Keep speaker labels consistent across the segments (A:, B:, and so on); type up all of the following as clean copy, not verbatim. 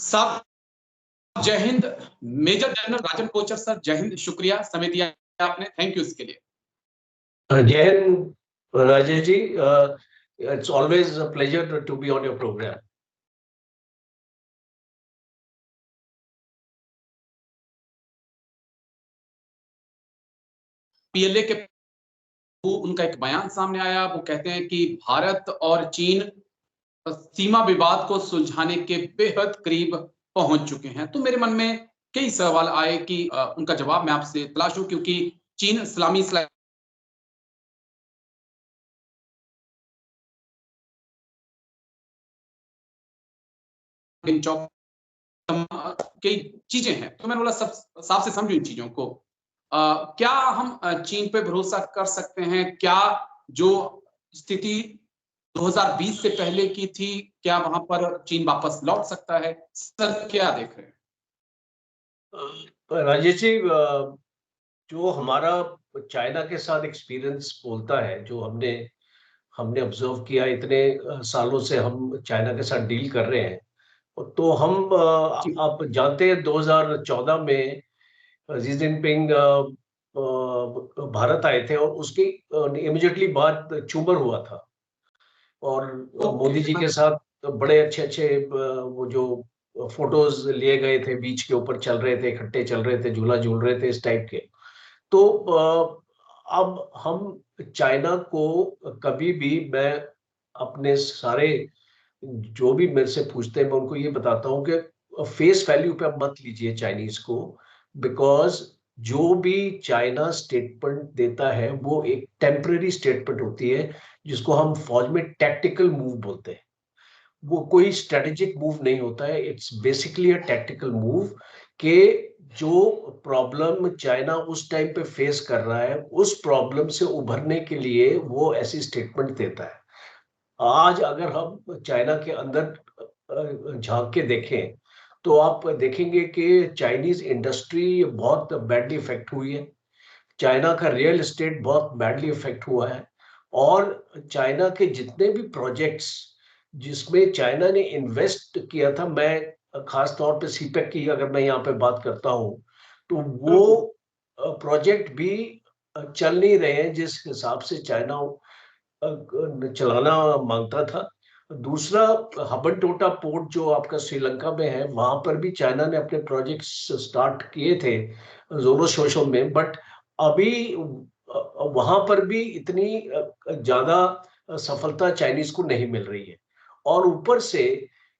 A: साहब जय Hind. Major general राजन Kochhar sir, जय हिंद। शुक्रिया, समय दिया आपने, थैंक यू इसके लिए।
B: जय हिंद Rajesh ji, it's always a pleasure to be on your programme.
A: PLA के उनका एक बयान सामने आया, वो कहते हैं कि भारत और चीन सीमा विवाद को सुलझाने के बेहद करीब पहुंच चुके हैं। तो मेरे मन में कई सवाल आए कि उनका जवाब मैं आपसे तलाशूं, क्योंकि चीन इस्लामी कई चीजें हैं, तो मैंने बोला सब साफ से समझो इन चीजों को। क्या हम चीन पे भरोसा कर सकते हैं? क्या जो स्थिति 2020 से पहले की थी, क्या वहां पर चीन वापस लौट सकता है? सर क्या देख रहे हैं?
B: राजेश जी, जो हमारा चाइना के साथ एक्सपीरियंस बोलता है, जो हमने हमने ऑब्जर्व किया, इतने सालों से हम चाइना के साथ डील कर रहे हैं। तो हम आप जानते हैं 2014 में शी जिनपिंग भारत आए थे और उसकी इमिडिएटली बाद चूमर हुआ था। और मोदी जी के साथ बड़े अच्छे अच्छे वो जो फोटोज लिए गए थे, बीच के ऊपर चल रहे थे, इकट्ठे चल रहे थे, झूला झूल रहे थे, इस टाइप के। तो अब हम चाइना को कभी भी, मैं अपने सारे जो भी मेरे से पूछते हैं मैं उनको ये बताता हूँ कि फेस वैल्यू पे अब मत लीजिए चाइनीज को। बिकॉज जो भी चाइना स्टेटमेंट देता है वो एक टेम्पररी स्टेटमेंट होती है, जिसको हम फौज में टैक्टिकल मूव बोलते हैं। वो कोई स्ट्रेटेजिक मूव नहीं होता है, it's basically a tactical move के जो प्रॉब्लम चाइना उस टाइम पे फेस कर रहा है, उस प्रॉब्लम से उभरने के लिए वो ऐसी स्टेटमेंट देता है। आज अगर हम चाइना के अंदर झांक के देखें तो आप देखेंगे कि चाइनीज इंडस्ट्री बहुत बैडली इफेक्ट हुई है, चाइना का रियल एस्टेट बहुत बैडली इफेक्ट हुआ है। और चाइना के जितने भी प्रोजेक्ट्स जिसमें चाइना ने इन्वेस्ट किया था, मैं खास तौर पे सीपेक की अगर मैं यहाँ पे बात करता हूँ, तो वो प्रोजेक्ट भी चल नहीं रहे हैं जिस हिसाब से चाइना चलाना मांगता था। दूसरा, हबनटोटा पोर्ट जो आपका श्रीलंका में है, वहां पर भी चाइना ने अपने प्रोजेक्ट्स स्टार्ट किए थे जोरों शोरों में, बट अभी वहां पर भी इतनी ज्यादा सफलता चाइनीज को नहीं मिल रही है। और ऊपर से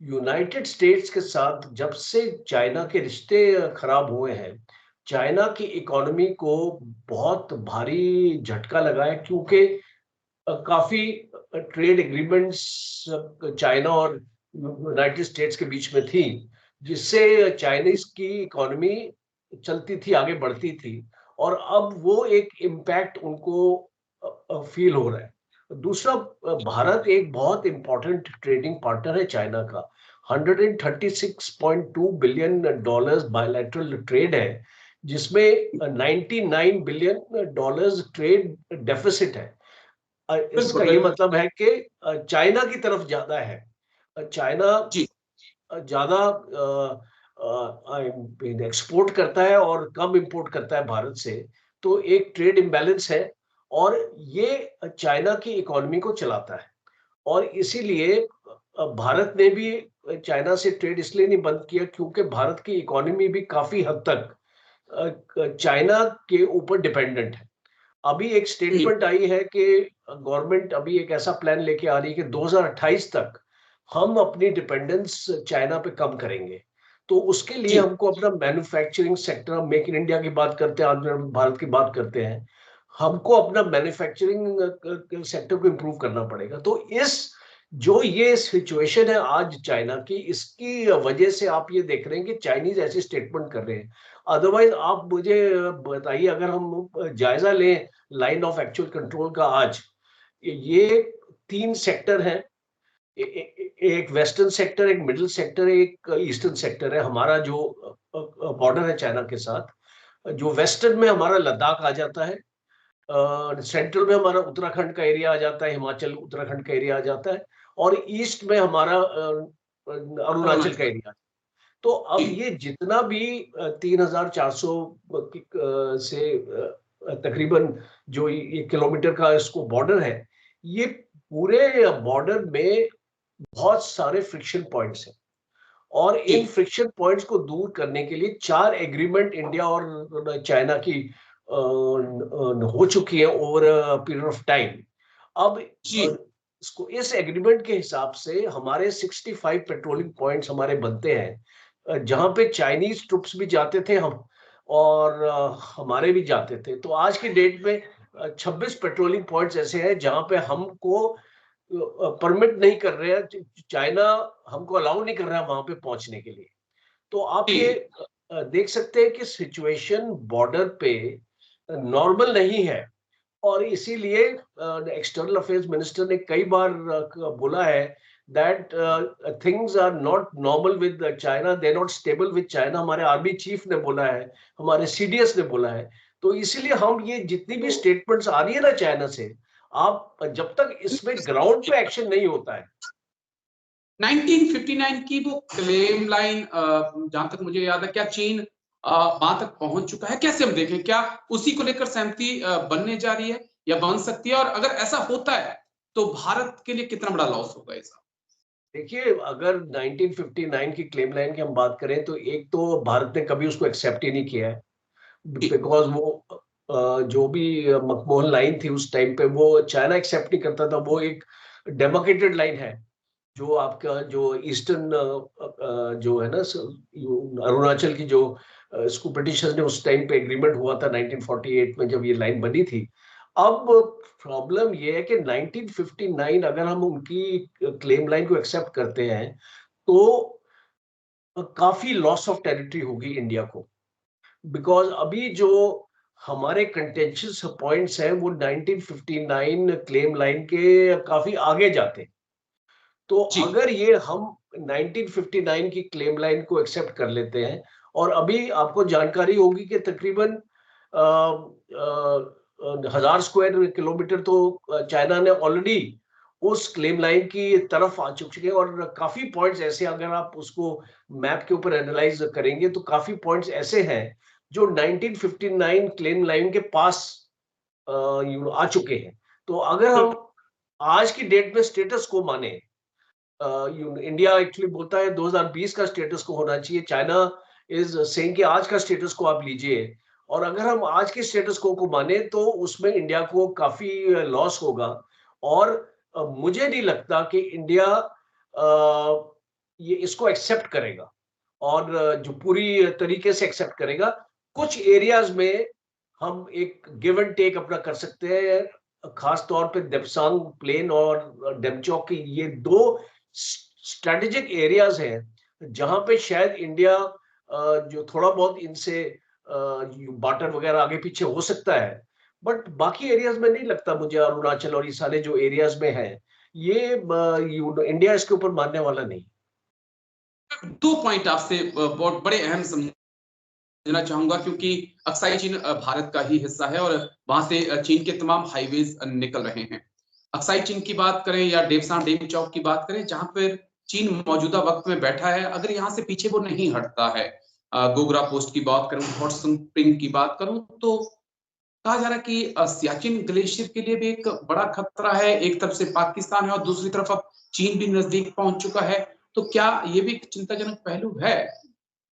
B: यूनाइटेड स्टेट्स के साथ जब से चाइना के रिश्ते खराब हुए हैं, चाइना की इकोनॉमी को बहुत भारी झटका लगा है, क्योंकि काफी ट्रेड एग्रीमेंट्स चाइना और यूनाइटेड स्टेट्स के बीच में थी, जिससे चाइनीज की इकोनॉमी चलती थी, आगे बढ़ती थी। और अब वो एक इम्पैक्ट उनको फील हो रहा है। दूसरा, भारत एक बहुत इंपॉर्टेंट ट्रेडिंग पार्टनर है चाइना का। 136.2 बिलियन डॉलर्स बायलैटरल ट्रेड है, जिसमें 99 बिलियन डॉलर्स ट्रेड डेफिसिट है। इसका ये मतलब है कि चाइना की तरफ ज्यादा है, चाइना ज्यादा एक्सपोर्ट करता है और कम इंपोर्ट करता है भारत से। तो एक ट्रेड इम्बैलेंस है, और ये चाइना की इकोनॉमी को चलाता है। और इसीलिए भारत ने भी चाइना से ट्रेड इसलिए नहीं बंद किया, क्योंकि भारत की इकोनॉमी भी काफी हद तक चाइना के ऊपर डिपेंडेंट है। अभी एक स्टेटमेंट आई है कि गवर्नमेंट अभी एक ऐसा प्लान लेके आ रही है कि 2028 तक हम अपनी डिपेंडेंस चाइना पे कम करेंगे। तो उसके लिए हमको अपना manufacturing sector, make in India की बात करते हैं, आत्मनिर्भर भारत की बात करते हैं, हमको अपना मैन्युफैक्चरिंग सेक्टर को इंप्रूव करना पड़ेगा। तो इस जो ये सिचुएशन है आज चाइना की, इसकी वजह से आप ये देख रहे हैं कि चाइनीज ऐसी स्टेटमेंट कर रहे हैं। अदरवाइज आप मुझे बताइए, अगर हम जायजा लें लाइन ऑफ एक्चुअल कंट्रोल का, आज ये 3 सेक्टर हैं। एक वेस्टर्न सेक्टर, एक मिडिल सेक्टर, एक ईस्टर्न सेक्टर है हमारा, जो बॉर्डर है चाइना के साथ। जो वेस्टर्न में हमारा लद्दाख आ जाता है, सेंट्रल में हमारा उत्तराखंड का एरिया आ जाता है, हिमाचल उत्तराखंड का एरिया आ जाता है, और ईस्ट में हमारा अरुणाचल का एरिया। तो अब ये जितना भी 3,400 से तकरीबन जो ये किलोमीटर का इसको बॉर्डर है, ये पूरे बॉर्डर में बहुत सारे फ्रिक्शन पॉइंट्स हैं और इन फ्रिक्शन पॉइंट्स को दूर करने के लिए 4 एग्रीमेंट इंडिया और चाइना की हो चुकी है over a period of time. अब इसको इस एग्रीमेंट के हिसाब से हमारे 65 पेट्रोलिंग पॉइंट्स हमारे बनते हैं, जहां पे चाइनीज ट्रुप्स भी जाते थे हम और हमारे भी जाते थे। तो आज की डेट में 26 पेट्रोलिंग पॉइंट्स ऐसे हैं जहां पे हमको परमिट नहीं कर रहे हैं, चाइना हमको अलाउ नहीं कर रहा है वहां पे पहुंचने के लिए। तो आप ये देख सकते हैं कि सिचुएशन बॉर्डर पे नॉर्मल नहीं है और इसीलिए एक्सटर्नल अफेयर्स मिनिस्टर ने कई बार बोला है that things are not normal with China, they not stable with China. हमारे आर्मी चीफ ने बोला है, हमारे सीडीएस ने बोला है। तो इसीलिए हम ये जितनी भी स्टेटमेंट्स आ रही है ना चाइना से, आप जब तक इसमें ग्राउंड पे एक्शन नहीं होता है।
A: 1959 की वो क्लेम लाइन, जहां तक मुझे याद है, क्या चीन वहां तक पहुंच चुका है? कैसे हम देखें, क्या उसी को लेकर सहमति बनने जा रही है या बन सकती है? और अगर ऐसा होता है तो भारत के लिए कितना बड़ा लॉस होगा इसका?
B: देखिए, अगर 1959 की क्लेम लाइन की हम बात करें तो एक तो भारत ने कभी उसको एक्सेप्ट ही नहीं किया है, बिकॉज वो जो भी मकमोहन लाइन थी उस टाइम पे वो चाइना एक्सेप्ट नहीं करता था। वो एक डेमार्केटेड लाइन है जो आपका जो ईस्टर्न जो है ना अरुणाचल की जो इसको ब्रिटिशर्स ने उस टाइम पे एग्रीमेंट हुआ था 1948 में जब ये लाइन बनी थी। अब प्रॉब्लम ये है कि 1959 अगर हम उनकी क्लेम लाइन को एक्सेप्ट करते हैं तो काफी लॉस ऑफ टेरिटरी होगी इंडिया को, बिकॉज अभी जो हमारे कंटेंशियस पॉइंट्स हैं वो 1959 क्लेम लाइन के काफी आगे जाते हैं। तो अगर ये हम 1959 की क्लेम लाइन को एक्सेप्ट कर लेते हैं और अभी आपको जानकारी होगी कि तकरीबन 1,000 स्क्वायर किलोमीटर तो चाइना ने ऑलरेडी उस क्लेम लाइन की तरफ आ चुके हैं और काफी पॉइंट्स ऐसे अगर आप उसको मैप के ऊपर एनालाइज करेंगे तो काफी पॉइंट्स ऐसे हैं जो 1959 क्लेम लाइन के पास आ चुके हैं। तो अगर हम आज की डेट में स्टेटस को माने, इंडिया एक्चुअली बोलता है 2020 का स्टेटस को होना चाहिए, चाइना इज सेइंग कि आज का स्टेटस को आप लीजिए। और अगर हम आज के स्टेटस को माने तो उसमें इंडिया को काफी लॉस होगा और मुझे नहीं लगता कि इंडिया ये इसको एक्सेप्ट करेगा और जो पूरी तरीके से एक्सेप्ट करेगा। कुछ एरियाज में हम एक गिव एंड टेक अपना कर सकते हैं, खास तौर पे देपसांग प्लेन और डेमचौक की ये दो स्ट्रेटेजिक एरियाज हैं जहां पे शायद इंडिया जो थोड़ा बहुत इनसे बार्टर वगैरह आगे पीछे हो सकता है, बट बाकी एरियाज में नहीं लगता मुझे। अरुणाचल और ये सारे जो एरियाज में है ये इंडिया इसके ऊपर मानने वाला नहीं।
A: 2 पॉइंट आपसे बहुत बड़े अहम समझना चाहूंगा, क्योंकि अक्साई चीन भारत का ही हिस्सा है और वहां से चीन के तमाम हाईवेज निकल रहे हैं। अक्साई चीन की बात करें या डेपसांग डेमचौक की बात करें, जहां पर चीन मौजूदा वक्त में बैठा है, अगर यहाँ से पीछे वो नहीं हटता है, गोगरा पोस्ट की बात करूं, हॉट स्प्रिंग की बात करूं, तो कहा जा रहा है कि सियाचिन ग्लेशियर के लिए भी एक बड़ा खतरा है। एक तरफ से पाकिस्तान है और दूसरी तरफ अब चीन भी नजदीक पहुंच चुका है। तो क्या ये भी एक चिंताजनक पहलू है?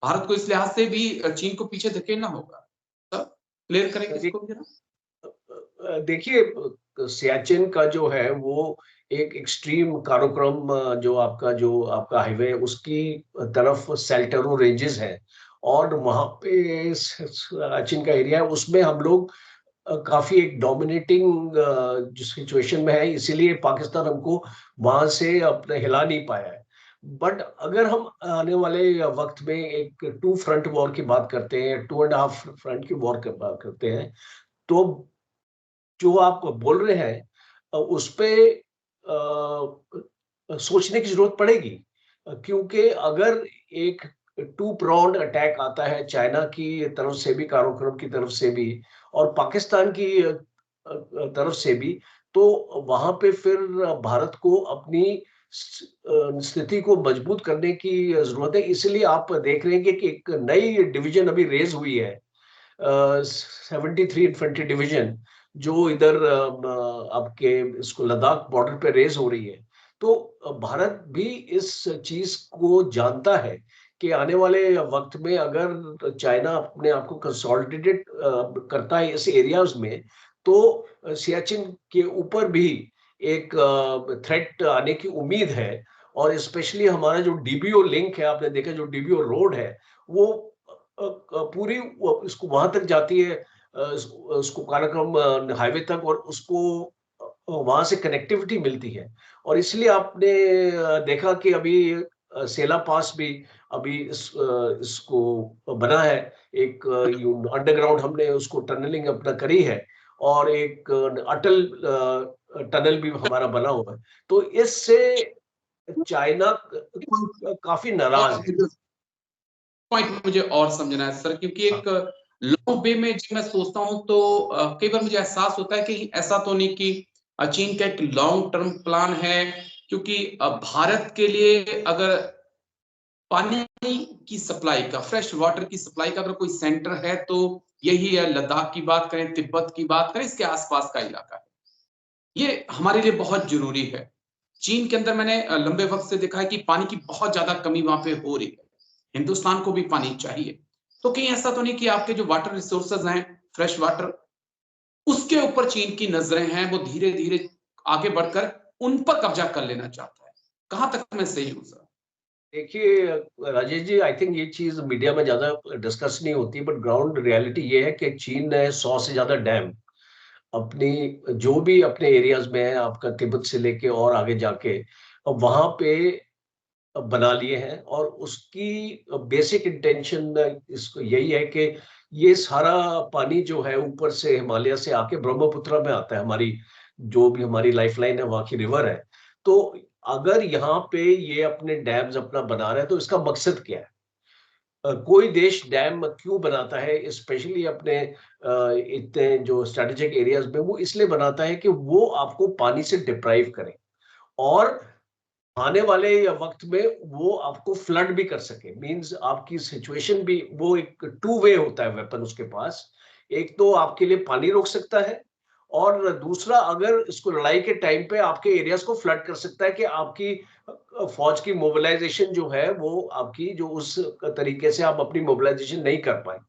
A: भारत को इस लिहाज से भी चीन को पीछे धकेलना होगा। क्लियर करेंगे इसको भी जरा।
B: देखिए, सियाचिन का जो है वो एक एक्सट्रीम काराकोरम जो आपका हाईवे उसकी तरफ सेल्टरो रेंजेस है और वहां पे सियाचिन का एरिया है, उसमें हम लोग काफी एक डोमिनेटिंग जो सिचुएशन में है, इसीलिए पाकिस्तान हमको वहां से अपने हिला नहीं पाया है। बट अगर हम आने वाले वक्त में एक 2 फ्रंट वॉर की बात करते हैं, 2.5 फ्रंट की वॉर की बात करते हैं, तो जो आप बोल रहे हैं उस पे सोचने की जरूरत पड़ेगी, क्योंकि अगर एक 2 प्राउंड अटैक आता है चाइना की तरफ से भी, काराकोरम की तरफ से भी और पाकिस्तान की तरफ से भी, तो वहां पे फिर भारत को अपनी स्थिति को मजबूत करने की जरूरत है। इसलिए आप देख रहे हैं कि एक नई डिवीजन अभी रेज हुई है, 73 इन्फेंट्री डिवीजन, जो इधर आपके इसको लद्दाख बॉर्डर पे रेज हो रही है। तो भारत भी इस चीज को जानता है कि आने वाले वक्त में अगर चाइना अपने आप को कंसोलिडेटेड करता है इस एरियाज में, तो सियाचिन के ऊपर भी एक थ्रेट आने की उम्मीद है। और स्पेशली हमारा जो डीबीओ लिंक है, आपने देखा जो डीबीओ रोड है, वो पूरी इसको वहां तक जाती है, उसको काराकोरम हाईवे तक, और उसको वहां से कनेक्टिविटी मिलती है। और इसलिए आपने देखा कि अभी सेला पास भी अभी इसको बना है, एक अंडरग्राउंड हमने उसको टनलिंग अपना करी है, और एक अटल टनल भी हमारा बना हुआ है। तो इससे चाइना काफी नाराज है।
A: पॉइंट मुझे और समझना है सर, क्योंकि एक लॉन्ग वे में जब मैं सोचता हूं तो कई बार मुझे एहसास होता है कि ऐसा तो नहीं कि चीन का एक लॉन्ग टर्म प्लान है, क्योंकि भारत के लिए अगर पानी की सप्लाई का, फ्रेश वाटर की सप्लाई का अगर कोई सेंटर है तो यही है। लद्दाख की बात करें, तिब्बत की बात करें, इसके आसपास का इलाका है, ये हमारे लिए बहुत जरूरी है। चीन के अंदर मैंने लंबे वक्त से देखा है कि पानी की बहुत ज्यादा कमी वहां पे हो रही है। हिंदुस्तान को भी पानी चाहिए। तो कहीं ऐसा तो नहीं कि आपके जो वाटर रिसोर्सेज हैं, फ्रेश वाटर, उसके ऊपर चीन की नजरें हैं, वो धीरे धीरे आगे बढ़कर उन पर कब्जा कर लेना चाहता है? कहां तक मैं सही हूं सर?
B: देखिए राजेश जी, आई थिंक ये चीज मीडिया में ज्यादा डिस्कस नहीं होती, बट ग्राउंड रियलिटी ये है कि चीन ने 100 से ज्यादा डैम अपनी, जो भी अपने एरियाज में है, आपका तिब्बत से लेके और आगे जाके, अब वहां पे बना लिए हैं। और उसकी बेसिक इंटेंशन इसको यही है कि ये सारा पानी जो है ऊपर से हिमालय से आके ब्रह्मपुत्र में आता है, हमारी जो भी हमारी लाइफलाइन है, वहां की रिवर है। तो अगर यहाँ पे ये अपने डैम्स अपना बना रहे हैं, तो इसका मकसद क्या है? कोई देश डैम क्यों बनाता है, स्पेशली अपने इतने जो स्ट्रेटेजिक एरियाज में? वो इसलिए बनाता है कि वो आपको पानी से डिप्राइव करे, और आने वाले वक्त में वो आपको फ्लड भी कर सके। मींस आपकी सिचुएशन भी, वो एक टू वे होता है वेपन उसके पास। एक तो आपके लिए पानी रोक सकता है, और दूसरा अगर इसको लड़ाई के टाइम पे आपके एरियाज को फ्लड कर सकता है कि आपकी फौज की मोबिलाइजेशन जो है, वो आपकी जो उस तरीके से आप अपनी मोबिलाइजेशन नहीं कर पाए।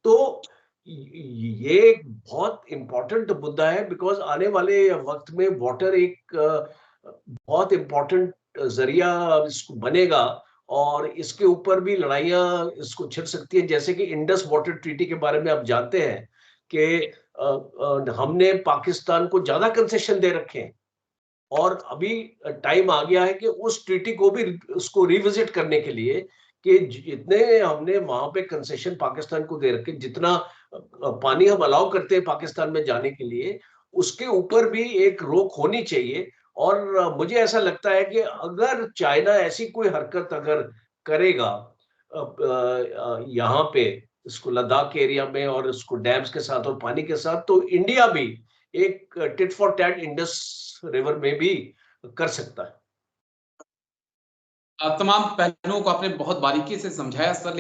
B: तो ये एक बहुत इंपॉर्टेंट मुद्दा है, बिकॉज आने वाले वक्त में वाटर एक बहुत इंपॉर्टेंट जरिया इसको बनेगा, और इसके ऊपर भी लड़ाइयां इसको छिड़ सकती हैं। जैसे कि इंडस वाटर ट्रीटी के बारे में आप जानते हैं कि हमने पाकिस्तान को ज्यादा कंसेशन दे रखे हैं, और अभी टाइम आ गया है कि उस ट्रीटी को भी उसको रिविजिट करने के लिए, कि जितने हमने वहां पे कंसेशन पाकिस्तान को दे रखे, जितना पानी हम अलाउ करते हैं पाकिस्तान में जाने के लिए, उसके ऊपर भी एक रोक होनी चाहिए। और मुझे ऐसा लगता है कि अगर चाइना ऐसी कोई हरकत अगर करेगा यहाँ पे, इसको लद्दाख एरिया में, और इसको डैम्स के साथ और पानी के साथ, तो इंडिया भी एक tit for tat Indus river में भी कर सकता है।
A: तमाम पहलुओं को आपने बहुत बारीकी से समझाया सर।